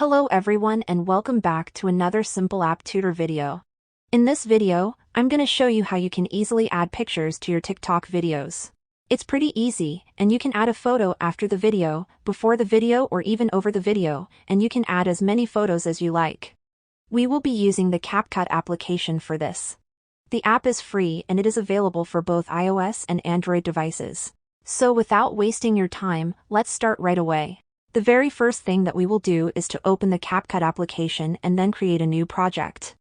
Hello everyone and welcome back to another simple app tutor video. In this video, I'm going to show you how you can easily add pictures to your TikTok videos. It's pretty easy, and you can add a photo after the video, before the video or even over the video, and you can add as many photos as you like. We will be using the CapCut application for this. The app is free and it is available for both iOS and Android devices. So without wasting your time, let's start right away. The very first thing that we will do is to open the CapCut application and then create a new project.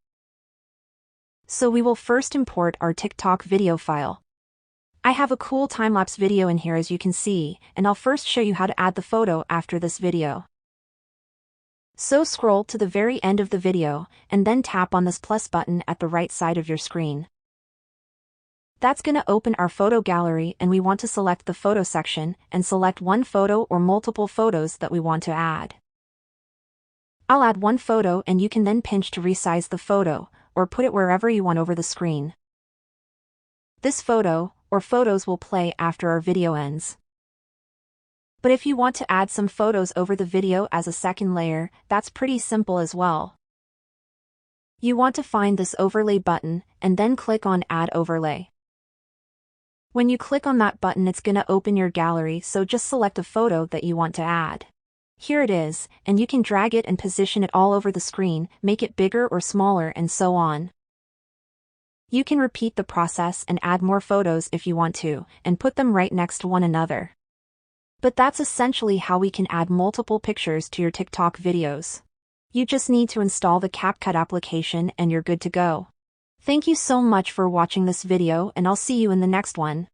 So we will first import our TikTok video file. I have a cool time-lapse video in here as you can see, and I'll first show you how to add the photo after this video. So scroll to the very end of the video, and then tap on this plus button at the right side of your screen. That's gonna open our photo gallery and we want to select the photo section and select one photo or multiple photos that we want to add. I'll add one photo and you can then pinch to resize the photo, or put it wherever you want over the screen. This photo, or photos will play after our video ends. But if you want to add some photos over the video as a second layer, that's pretty simple as well. You want to find this overlay button, and then click on Add Overlay. When you click on that button it's gonna open your gallery, so just select a photo that you want to add. Here it is, and you can drag it and position it all over the screen, make it bigger or smaller and so on. You can repeat the process and add more photos if you want to, and put them right next to one another. But that's essentially how we can add multiple pictures to your TikTok videos. You just need to install the CapCut application and you're good to go. Thank you so much for watching this video and I'll see you in the next one.